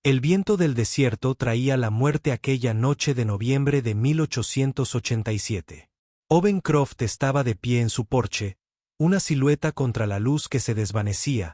El viento del desierto traía la muerte aquella noche de noviembre de 1887. Ovencroft estaba de pie en su porche, una silueta contra la luz que se desvanecía,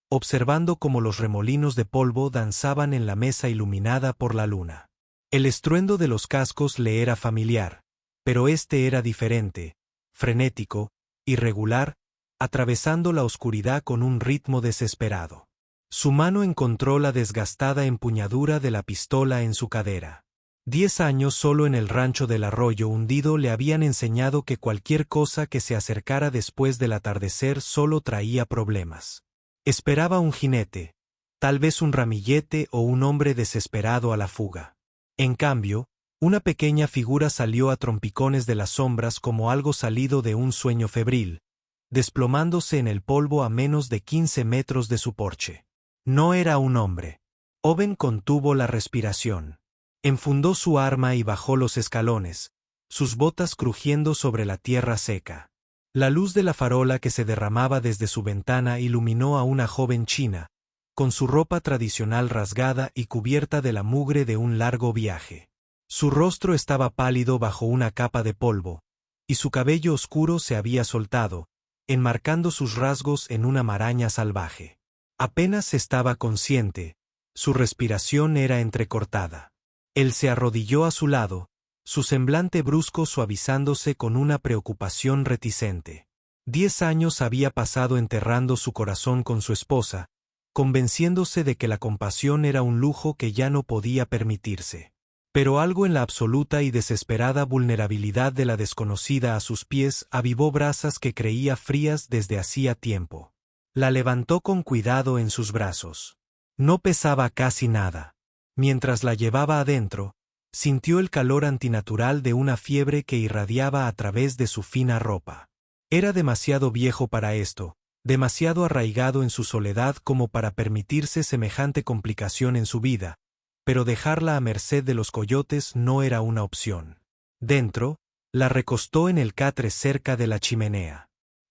observando cómo los remolinos de polvo danzaban en la mesa iluminada por la luna. El estruendo de los cascos le era familiar, pero este era diferente, frenético, irregular, atravesando la oscuridad con un ritmo desesperado. Su mano encontró la desgastada empuñadura de la pistola en su cadera. 10 años solo en el rancho del Arroyo Hundido le habían enseñado que cualquier cosa que se acercara después del atardecer solo traía problemas. Esperaba un jinete, tal vez un ramillete o un hombre desesperado a la fuga. En cambio, una pequeña figura salió a trompicones de las sombras como algo salido de un sueño febril, desplomándose en el polvo a menos de 15 metros de su porche. No era un hombre. Owen contuvo la respiración. Enfundó su arma y bajó los escalones, sus botas crujiendo sobre la tierra seca. La luz de la farola que se derramaba desde su ventana iluminó a una joven china, con su ropa tradicional rasgada y cubierta de la mugre de un largo viaje. Su rostro estaba pálido bajo una capa de polvo, y su cabello oscuro se había soltado, enmarcando sus rasgos en una maraña salvaje. Apenas estaba consciente, su respiración era entrecortada. Él se arrodilló a su lado, su semblante brusco suavizándose con una preocupación reticente. 10 años había pasado enterrando su corazón con su esposa, convenciéndose de que la compasión era un lujo que ya no podía permitirse. Pero algo en la absoluta y desesperada vulnerabilidad de la desconocida a sus pies avivó brasas que creía frías desde hacía tiempo. La levantó con cuidado en sus brazos. No pesaba casi nada. Mientras la llevaba adentro, sintió el calor antinatural de una fiebre que irradiaba a través de su fina ropa. Era demasiado viejo para esto, demasiado arraigado en su soledad como para permitirse semejante complicación en su vida, pero dejarla a merced de los coyotes no era una opción. Dentro, la recostó en el catre cerca de la chimenea.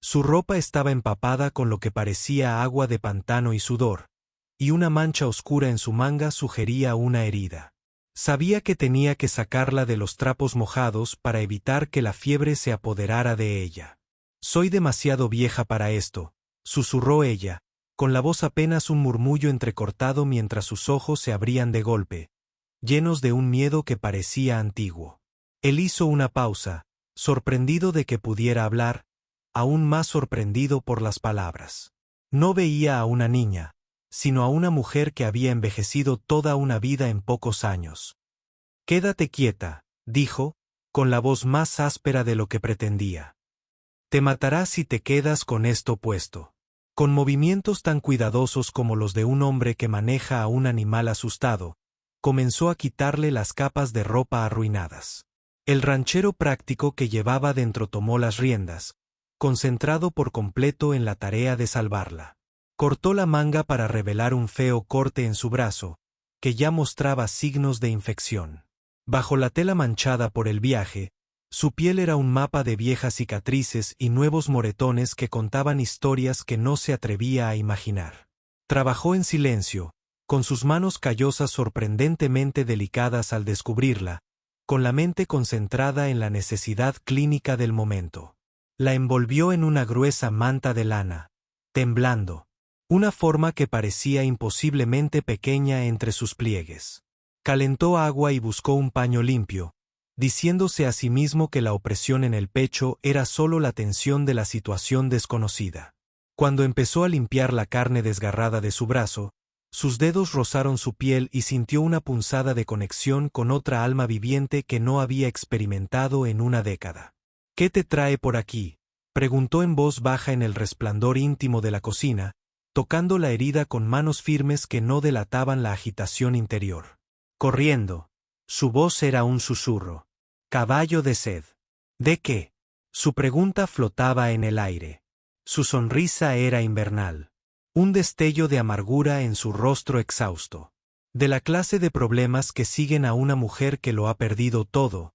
Su ropa estaba empapada con lo que parecía agua de pantano y sudor, y una mancha oscura en su manga sugería una herida. Sabía que tenía que sacarla de los trapos mojados para evitar que la fiebre se apoderara de ella. «Soy demasiado vieja para esto», susurró ella, con la voz apenas un murmullo entrecortado mientras sus ojos se abrían de golpe, llenos de un miedo que parecía antiguo. Él hizo una pausa, sorprendido de que pudiera hablar, aún más sorprendido por las palabras. No veía a una niña, sino a una mujer que había envejecido toda una vida en pocos años. «Quédate quieta», dijo, con la voz más áspera de lo que pretendía. «Te matarás si te quedas con esto puesto». Con movimientos tan cuidadosos como los de un hombre que maneja a un animal asustado, comenzó a quitarle las capas de ropa arruinadas. El ranchero práctico que llevaba dentro tomó las riendas, concentrado por completo en la tarea de salvarla. Cortó la manga para revelar un feo corte en su brazo, que ya mostraba signos de infección. Bajo la tela manchada por el viaje, su piel era un mapa de viejas cicatrices y nuevos moretones que contaban historias que no se atrevía a imaginar. Trabajó en silencio, con sus manos callosas sorprendentemente delicadas al descubrirla, con la mente concentrada en la necesidad clínica del momento. La envolvió en una gruesa manta de lana, temblando, una forma que parecía imposiblemente pequeña entre sus pliegues. Calentó agua y buscó un paño limpio, diciéndose a sí mismo que la opresión en el pecho era solo la tensión de la situación desconocida. Cuando empezó a limpiar la carne desgarrada de su brazo, sus dedos rozaron su piel y sintió una punzada de conexión con otra alma viviente que no había experimentado en una década. «¿Qué te trae por aquí?», preguntó en voz baja en el resplandor íntimo de la cocina, tocando la herida con manos firmes que no delataban la agitación interior. «Corriendo». Su voz era un susurro. «Caballo de sed». «¿De qué?». Su pregunta flotaba en el aire. Su sonrisa era invernal. Un destello de amargura en su rostro exhausto. De la clase de problemas que siguen a una mujer que lo ha perdido todo,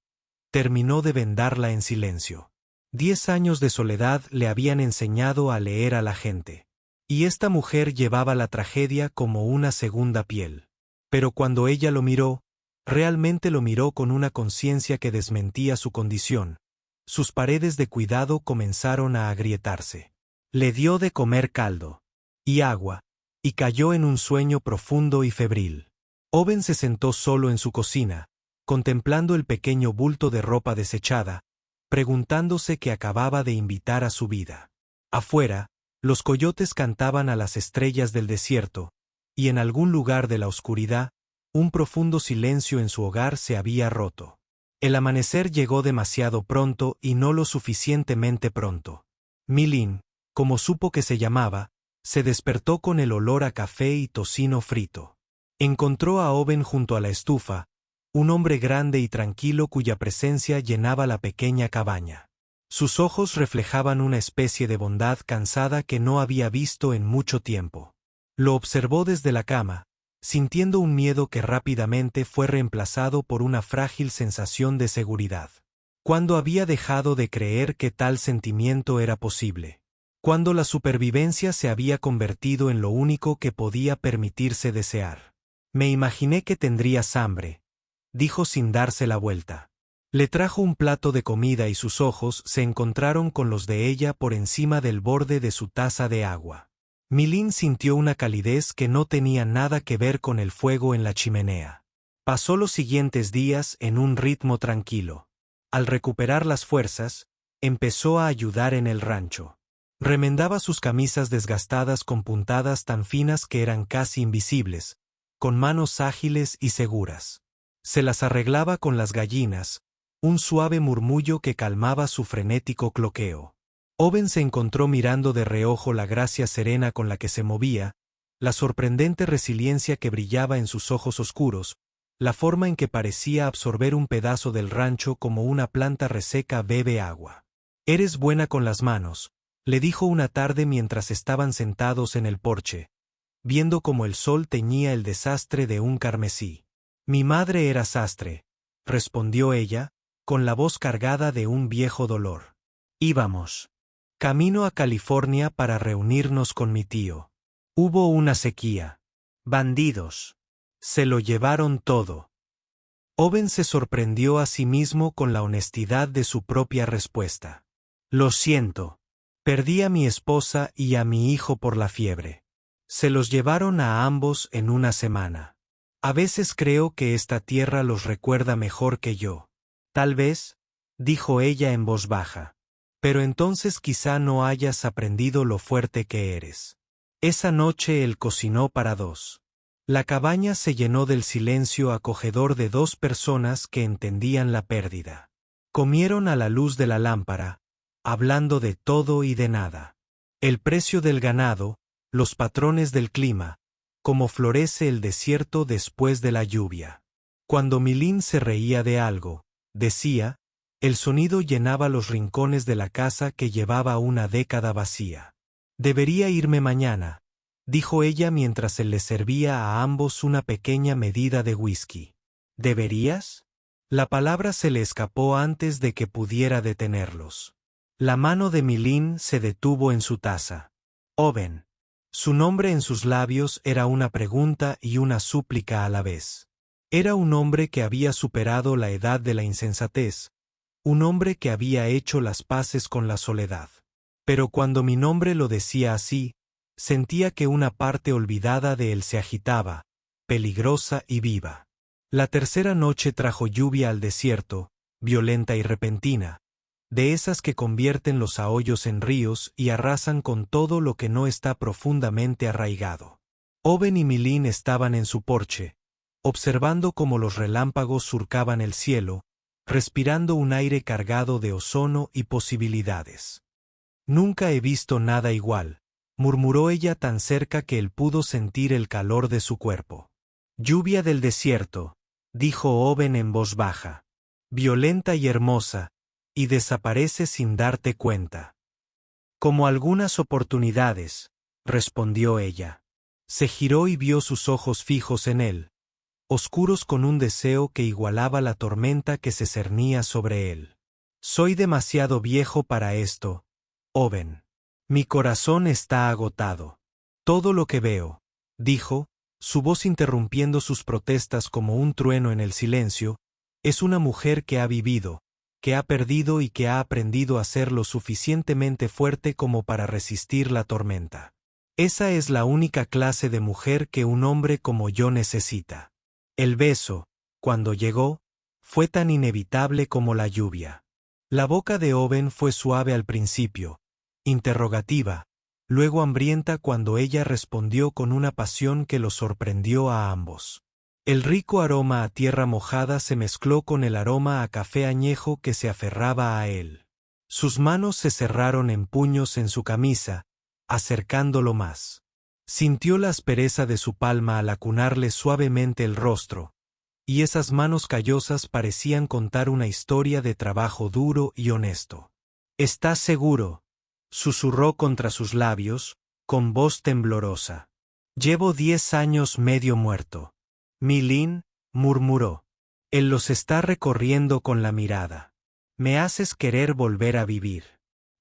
terminó de vendarla en silencio. 10 años de soledad le habían enseñado a leer a la gente. Y esta mujer llevaba la tragedia como una segunda piel. Pero cuando ella lo miró, realmente lo miró con una conciencia que desmentía su condición. Sus paredes de cuidado comenzaron a agrietarse. Le dio de comer caldo y agua, y cayó en un sueño profundo y febril. Owen se sentó solo en su cocina, contemplando el pequeño bulto de ropa desechada, preguntándose qué acababa de invitar a su vida. Afuera, los coyotes cantaban a las estrellas del desierto, y en algún lugar de la oscuridad, un profundo silencio en su hogar se había roto. El amanecer llegó demasiado pronto y no lo suficientemente pronto. Mi-Lin, como supo que se llamaba, se despertó con el olor a café y tocino frito. Encontró a Owen junto a la estufa, un hombre grande y tranquilo cuya presencia llenaba la pequeña cabaña. Sus ojos reflejaban una especie de bondad cansada que no había visto en mucho tiempo. Lo observó desde la cama, sintiendo un miedo que rápidamente fue reemplazado por una frágil sensación de seguridad. ¿Cuándo había dejado de creer que tal sentimiento era posible? Cuando la supervivencia se había convertido en lo único que podía permitirse desear. Me imaginé que tendrías hambre, dijo sin darse la vuelta. Le trajo un plato de comida y sus ojos se encontraron con los de ella por encima del borde de su taza de agua. Mi-Lin sintió una calidez que no tenía nada que ver con el fuego en la chimenea. Pasó los siguientes días en un ritmo tranquilo. Al recuperar las fuerzas, empezó a ayudar en el rancho. Remendaba sus camisas desgastadas con puntadas tan finas que eran casi invisibles, con manos ágiles y seguras. Se las arreglaba con las gallinas, un suave murmullo que calmaba su frenético cloqueo. Owen se encontró mirando de reojo la gracia serena con la que se movía, la sorprendente resiliencia que brillaba en sus ojos oscuros, la forma en que parecía absorber un pedazo del rancho como una planta reseca bebe agua. «Eres buena con las manos», le dijo una tarde mientras estaban sentados en el porche, viendo cómo el sol teñía el desastre de un carmesí. «Mi madre era sastre», respondió ella, con la voz cargada de un viejo dolor. «Íbamos camino a California para reunirnos con mi tío. Hubo una sequía. Bandidos. Se lo llevaron todo». Owen se sorprendió a sí mismo con la honestidad de su propia respuesta. «Lo siento. Perdí a mi esposa y a mi hijo por la fiebre. Se los llevaron a ambos en una semana. A veces creo que esta tierra los recuerda mejor que yo. Tal vez», dijo ella en voz baja. «Pero entonces quizá no hayas aprendido lo fuerte que eres». Esa noche él cocinó para dos. La cabaña se llenó del silencio acogedor de dos personas que entendían la pérdida. Comieron a la luz de la lámpara, hablando de todo y de nada. El precio del ganado, los patrones del clima, cómo florece el desierto después de la lluvia. Cuando Mi-Lin se reía de algo, decía, el sonido llenaba los rincones de la casa que llevaba una década vacía. «Debería irme mañana», dijo ella mientras él le servía a ambos una pequeña medida de whisky. «¿Deberías?». La palabra se le escapó antes de que pudiera detenerlos. La mano de Mi-Lin se detuvo en su taza. «Owen». Su nombre en sus labios era una pregunta y una súplica a la vez. Era un hombre que había superado la edad de la insensatez, un hombre que había hecho las paces con la soledad. Pero cuando mi nombre lo decía así, sentía que una parte olvidada de él se agitaba, peligrosa y viva. La tercera noche trajo lluvia al desierto, violenta y repentina, de esas que convierten los sahoyos en ríos y arrasan con todo lo que no está profundamente arraigado. Owen y Mi-Lin estaban en su porche, observando cómo los relámpagos surcaban el cielo, respirando un aire cargado de ozono y posibilidades. «Nunca he visto nada igual», murmuró ella tan cerca que él pudo sentir el calor de su cuerpo. «Lluvia del desierto», dijo Owen en voz baja, «violenta y hermosa, y desaparece sin darte cuenta». «Como algunas oportunidades», respondió ella. Se giró y vio sus ojos fijos en él, oscuros con un deseo que igualaba la tormenta que se cernía sobre él. «Soy demasiado viejo para esto, Owen. Mi corazón está agotado. Todo lo que veo», dijo, su voz interrumpiendo sus protestas como un trueno en el silencio, es una mujer que ha vivido, que ha perdido y que ha aprendido a ser lo suficientemente fuerte como para resistir la tormenta. Esa es la única clase de mujer que un hombre como yo necesita. El beso, cuando llegó, fue tan inevitable como la lluvia. La boca de Owen fue suave al principio, interrogativa, luego hambrienta cuando ella respondió con una pasión que los sorprendió a ambos. El rico aroma a tierra mojada se mezcló con el aroma a café añejo que se aferraba a él. Sus manos se cerraron en puños en su camisa, acercándolo más. Sintió la aspereza de su palma al acunarle suavemente el rostro, y esas manos callosas parecían contar una historia de trabajo duro y honesto. «¿Estás seguro?», susurró contra sus labios, con voz temblorosa. «Llevo 10 años medio muerto». «Mi-Lin», murmuró. «Él los está recorriendo con la mirada. Me haces querer volver a vivir».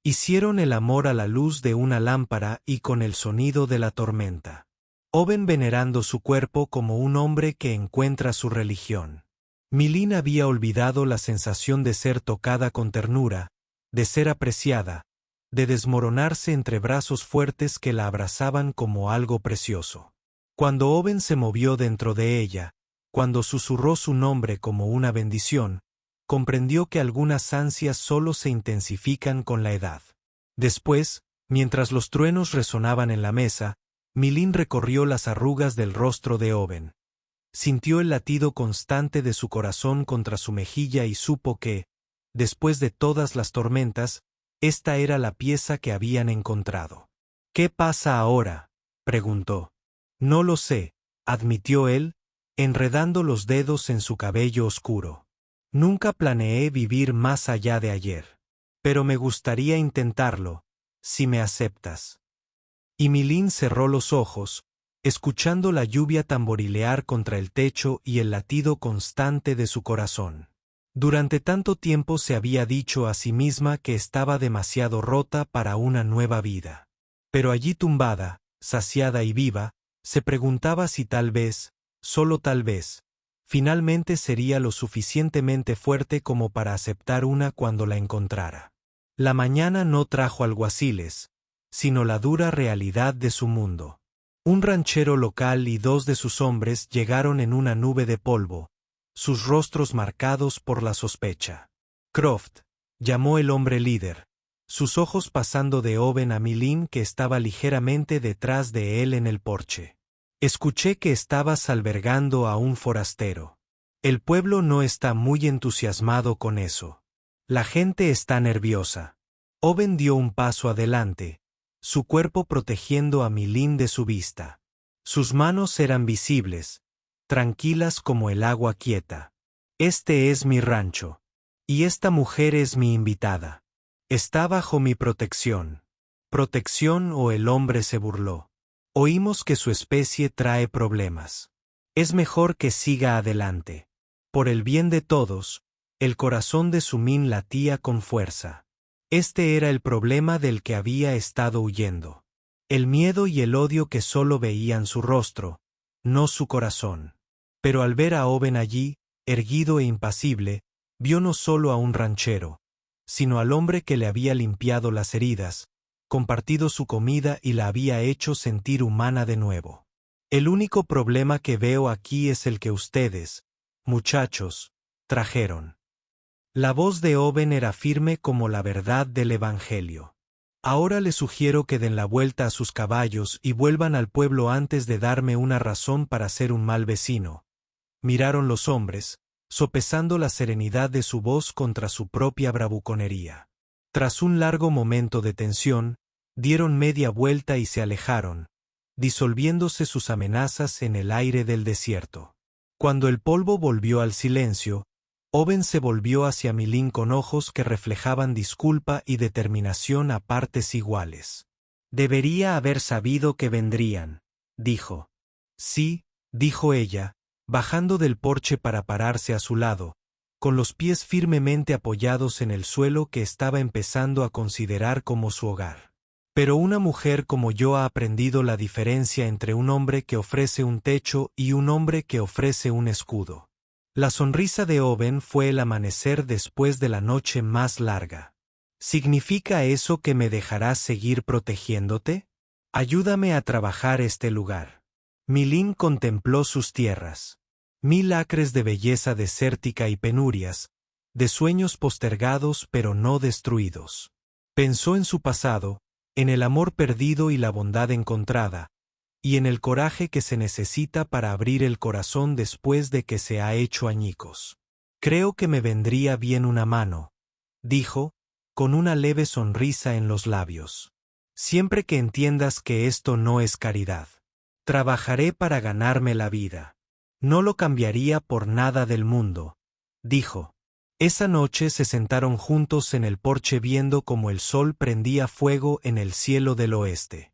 Hicieron el amor a la luz de una lámpara y con el sonido de la tormenta. Owen venerando su cuerpo como un hombre que encuentra su religión. Mi-Lin había olvidado la sensación de ser tocada con ternura, de ser apreciada, de desmoronarse entre brazos fuertes que la abrazaban como algo precioso. Cuando Owen se movió dentro de ella, cuando susurró su nombre como una bendición, comprendió que algunas ansias solo se intensifican con la edad. Después, mientras los truenos resonaban en la mesa, Mi-Lin recorrió las arrugas del rostro de Owen. Sintió el latido constante de su corazón contra su mejilla y supo que, después de todas las tormentas, esta era la pieza que habían encontrado. «¿Qué pasa ahora?», preguntó. «No lo sé», admitió él, enredando los dedos en su cabello oscuro. «Nunca planeé vivir más allá de ayer. Pero me gustaría intentarlo, si me aceptas». Y Mi-Lin cerró los ojos, escuchando la lluvia tamborilear contra el techo y el latido constante de su corazón. Durante tanto tiempo se había dicho a sí misma que estaba demasiado rota para una nueva vida. Pero allí tumbada, saciada y viva, se preguntaba si tal vez, solo tal vez, finalmente sería lo suficientemente fuerte como para aceptar una cuando la encontrara. La mañana no trajo alguaciles, sino la dura realidad de su mundo. Un ranchero local y 2 de sus hombres llegaron en una nube de polvo, sus rostros marcados por la sospecha. «Croft», llamó el hombre líder, sus ojos pasando de Owen a Mi-Lin que estaba ligeramente detrás de él en el porche. «Escuché que estabas albergando a un forastero. El pueblo no está muy entusiasmado con eso. La gente está nerviosa». Owen dio un paso adelante, su cuerpo protegiendo a Mi-Lin de su vista. Sus manos eran visibles, tranquilas como el agua quieta. «Este es mi rancho. Y esta mujer es mi invitada. Está bajo mi protección». «¿Protección?» o el hombre se burló. «Oímos que su especie trae problemas. Es mejor que siga adelante». Por el bien de todos, el corazón de Su-Min latía con fuerza. Este era el problema del que había estado huyendo. El miedo y el odio que solo veían su rostro, no su corazón. Pero al ver a Owen allí, erguido e impasible, vio no solo a un ranchero, sino al hombre que le había limpiado las heridas, compartido su comida y la había hecho sentir humana de nuevo. «El único problema que veo aquí es el que ustedes, muchachos, trajeron». La voz de Owen era firme como la verdad del Evangelio. «Ahora les sugiero que den la vuelta a sus caballos y vuelvan al pueblo antes de darme una razón para ser un mal vecino». Miraron los hombres, sopesando la serenidad de su voz contra su propia bravuconería. Tras un largo momento de tensión, dieron media vuelta y se alejaron, disolviéndose sus amenazas en el aire del desierto. Cuando el polvo volvió al silencio, Owen se volvió hacia Mi-Lin con ojos que reflejaban disculpa y determinación a partes iguales. «Debería haber sabido que vendrían», dijo. «Sí», dijo ella, bajando del porche para pararse a su lado, con los pies firmemente apoyados en el suelo que estaba empezando a considerar como su hogar. Pero una mujer como yo ha aprendido la diferencia entre un hombre que ofrece un techo y un hombre que ofrece un escudo. La sonrisa de Owen fue el amanecer después de la noche más larga. ¿Significa eso que me dejarás seguir protegiéndote? Ayúdame a trabajar este lugar. Milín contempló sus tierras. 1000 acres de belleza desértica y penurias, de sueños postergados pero no destruidos. Pensó en su pasado, en el amor perdido y la bondad encontrada, y en el coraje que se necesita para abrir el corazón después de que se ha hecho añicos. Creo que me vendría bien una mano, dijo, con una leve sonrisa en los labios. Siempre que entiendas que esto no es caridad. Trabajaré para ganarme la vida. No lo cambiaría por nada del mundo, dijo. Esa noche se sentaron juntos en el porche viendo cómo el sol prendía fuego en el cielo del oeste.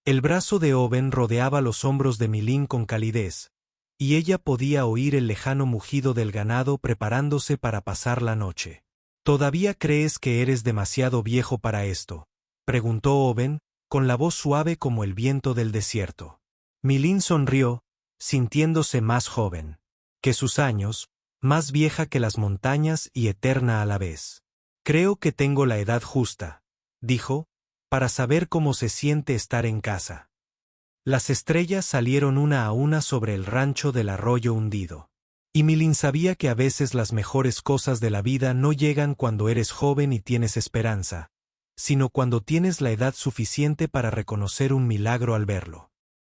El brazo de Owen rodeaba los hombros de Milín con calidez, y ella podía oír el lejano mugido del ganado preparándose para pasar la noche. ¿Todavía crees que eres demasiado viejo para esto?, preguntó Owen, con la voz suave como el viento del desierto. Milín sonrió, sintiéndose más joven que sus años, más vieja que las montañas y eterna a la vez. Creo que tengo la edad justa, dijo, para saber cómo se siente estar en casa. Las estrellas salieron una a una sobre el rancho del arroyo hundido. Y Milín sabía que a veces las mejores cosas de la vida no llegan cuando eres joven y tienes esperanza, sino cuando tienes la edad suficiente para reconocer un milagro al verlo.